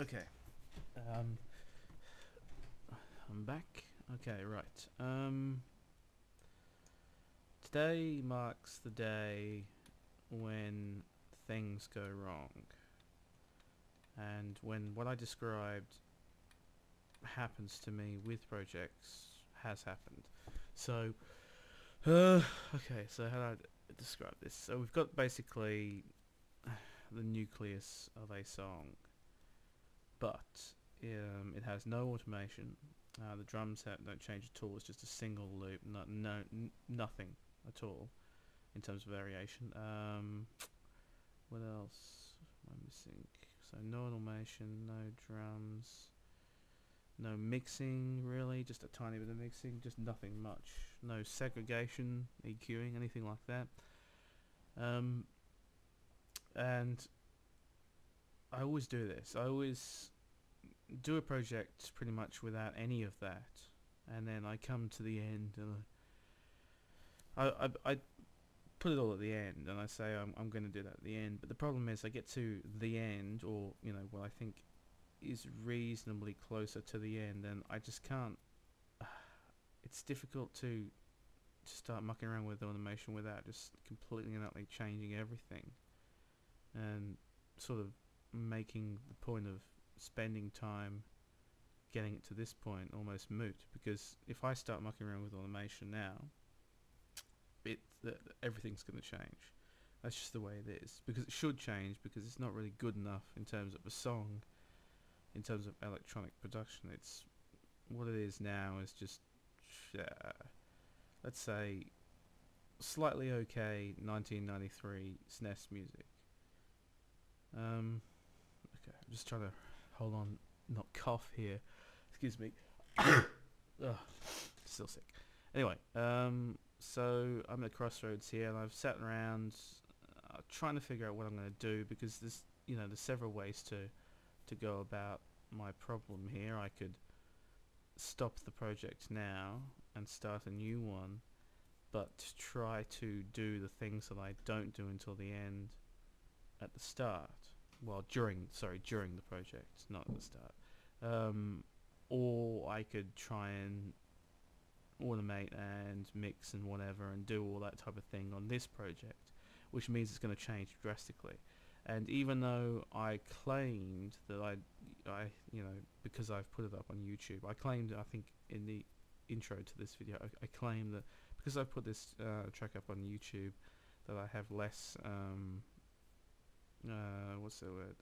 Okay. I'm back. Okay, right. Today marks the day when things go wrong, and when what I described happens to me with projects has happened. So, okay. So how do I describe this? So we've got basically the nucleus of a song, but it has no automation. The drums don't change at all. It's just a single loop, nothing at all in terms of variation. What else am I missing? So no automation, no drums, no mixing really, just a tiny bit of mixing, just nothing much. No segregation, EQing, anything like that. And I always do this. I always do a project pretty much without any of that, and then I come to the end and I put it all at the end, and I say I'm going to do that at the end. But the problem is I get to the end, or what I think is reasonably closer to the end, and I just can't. It's difficult to start mucking around with automation without just completely and utterly changing everything, and sort of making the point of spending time getting it to this point almost moot, because if I start mucking around with automation now, everything's going to change. That's just the way it is, because it should change, because it's not really good enough in terms of a song, in terms of electronic production. It's what it is now is just let's say slightly okay 1993 SNES music. Okay, I'm just trying to hold on, not cough here. Excuse me. Ugh, still sick. Anyway, so I'm at crossroads here, and I've sat around trying to figure out what I'm going to do, because there's several ways to go about my problem here. I could stop the project now and start a new one, but try to do the things that I don't do until the end at the start. Well, during the project, not at the start. Or I could try and automate and mix and whatever and do all that type of thing on this project, which means it's going to change drastically. And even though I claimed that I because I've put it up on YouTube, I claimed, I think in the intro to this video, I claimed that because I put this track up on YouTube, that I have less what's the word?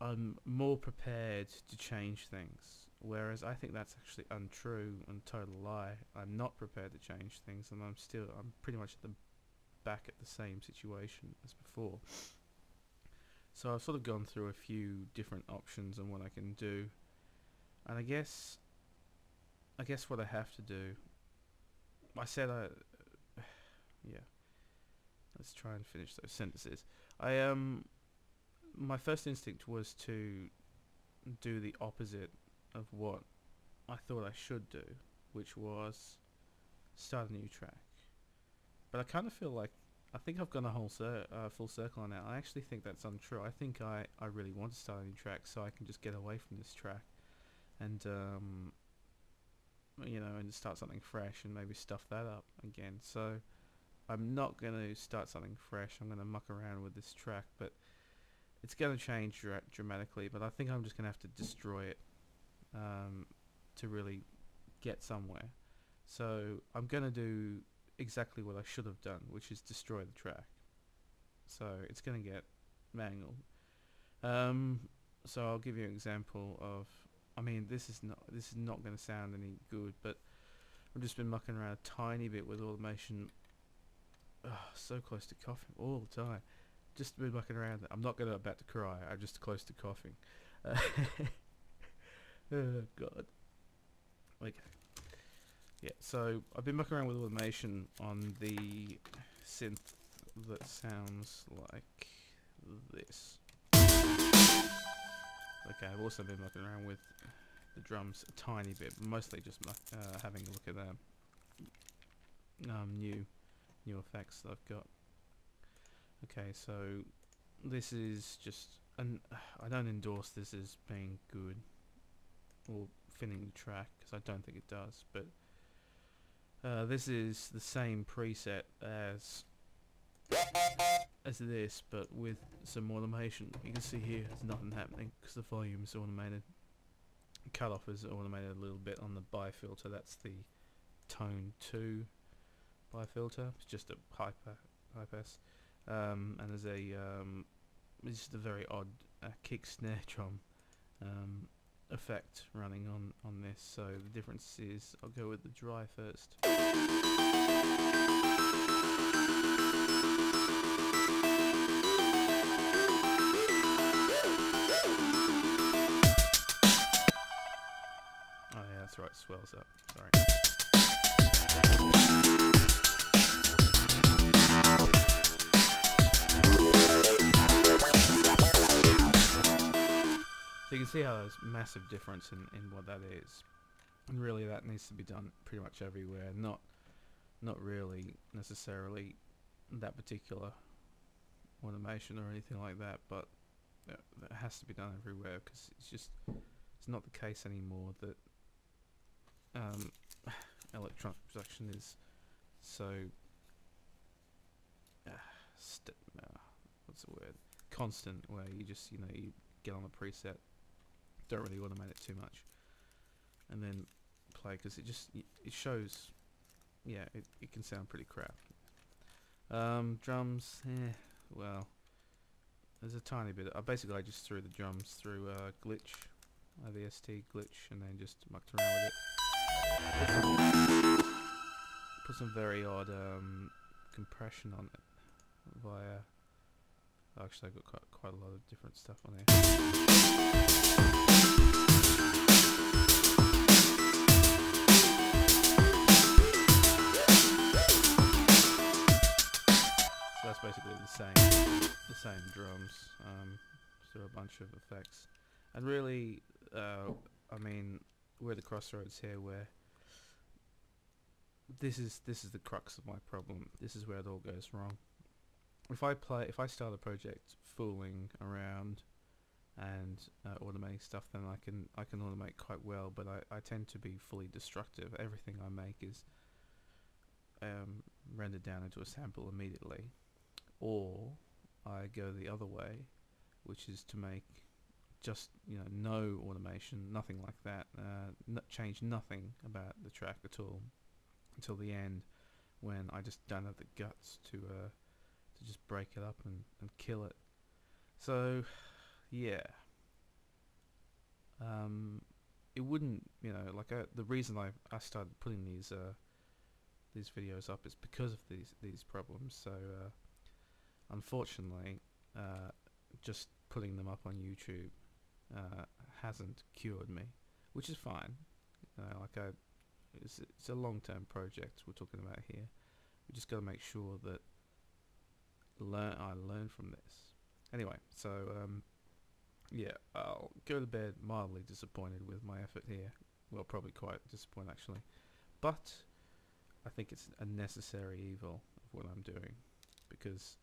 I'm more prepared to change things, whereas I think that's actually untrue and total lie. I'm not prepared to change things, and I'm pretty much at the back at the same situation as before. So I've sort of gone through a few different options on what I can do, and I guess what I have to do, yeah, let's try and finish those sentences. My first instinct was to do the opposite of what I thought I should do, which was start a new track. But I kind of feel like I think I've gone a whole full circle on that. I actually think that's untrue. I think I really want to start a new track so I can just get away from this track and and start something fresh and maybe stuff that up again. So I'm not going to start something fresh. I'm going to muck around with this track, but it's going to change dramatically. But I think I'm just going to have to destroy it to really get somewhere. So I'm going to do exactly what I should have done, which is destroy the track. So it's going to get mangled. So I'll give you an example of. I mean, this is not going to sound any good, but I've just been mucking around a tiny bit with automation. So close to coughing all the time. Just been mucking around. I'm not about to cry. I'm just close to coughing. Oh God. Okay. Yeah. So I've been mucking around with automation on the synth that sounds like this. Okay, I've also been mucking around with the drums a tiny bit, mostly just having a look at new effects that I've got. Okay, so this is just, and I don't endorse this as being good or thinning the track, because I don't think it does, but this is the same preset as this, but with some automation. You can see here there's nothing happening because the volume is automated. Cutoff is automated a little bit on the bi filter. That's the tone 2 bi filter. It's just a high pass, and there's a it's just a very odd kick snare drum effect running on this. So the difference is, I'll go with the dry first. Oh yeah, that's right, swells up, sorry. So you can see how there's massive difference in what that is. And really that needs to be done pretty much everywhere, not really necessarily that particular automation or anything like that, but it has to be done everywhere, because it's not the case anymore that electronic production is so what's the word, constant, where you just, you get on a preset, don't really automate it too much, and then play, because it shows, yeah, it can sound pretty crap. Drums, well, there's a tiny bit. Basically I just threw the drums through glitch, IVST glitch, and then just mucked around with it. Put some very odd compression on it via. Actually, I've got quite a lot of different stuff on here. So that's basically the same drums through a bunch of effects, and really, I mean, we're at the crossroads here where this is the crux of my problem. This is where it all goes wrong. If I start a project fooling around and automating stuff, then I can automate quite well, but I tend to be fully destructive. Everything I make is rendered down into a sample immediately, or I go the other way, which is to make just no automation, nothing like that, change nothing about the track at all until the end, when I just don't have the guts to just break it up and kill it. So yeah, it wouldn't, the reason I started putting these videos up is because of these problems. So unfortunately, just putting them up on YouTube hasn't cured me, which is fine. It's a long-term project we're talking about here. We just got to make sure that I learn from this. Anyway, so yeah, I'll go to bed mildly disappointed with my effort here. Well, probably quite disappointed actually, but I think it's a necessary evil of what I'm doing, because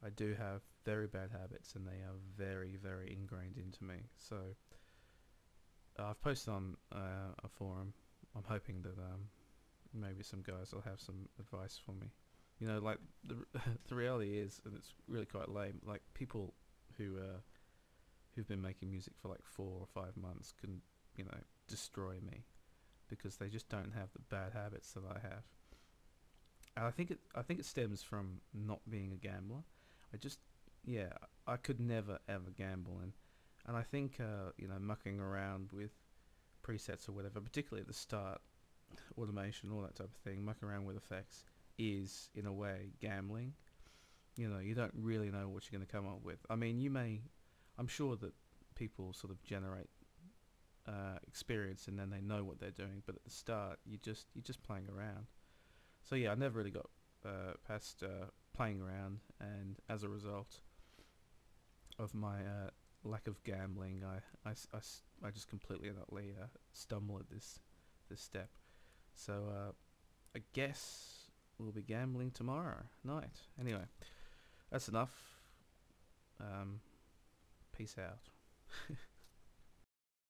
I do have very bad habits and they are very, very ingrained into me. So I've posted on a forum. I'm hoping that maybe some guys will have some advice for me. Like the reality is, and it's really quite lame, like people who've been making music for like 4 or 5 months can destroy me, because they just don't have the bad habits that I have. And I think it stems from not being a gambler. I could never ever gamble, and I think mucking around with presets or whatever, particularly at the start, automation, all that type of thing, mucking around with effects is in a way gambling. You don't really know what you're going to come up with. I mean, I'm sure that people sort of generate experience and then they know what they're doing, but at the start you're just playing around. So yeah, I never really got past playing around, and as a result of my lack of gambling, I just completely and utterly stumble at this step. So I guess we'll be gambling tomorrow night. Anyway, that's enough. Peace out.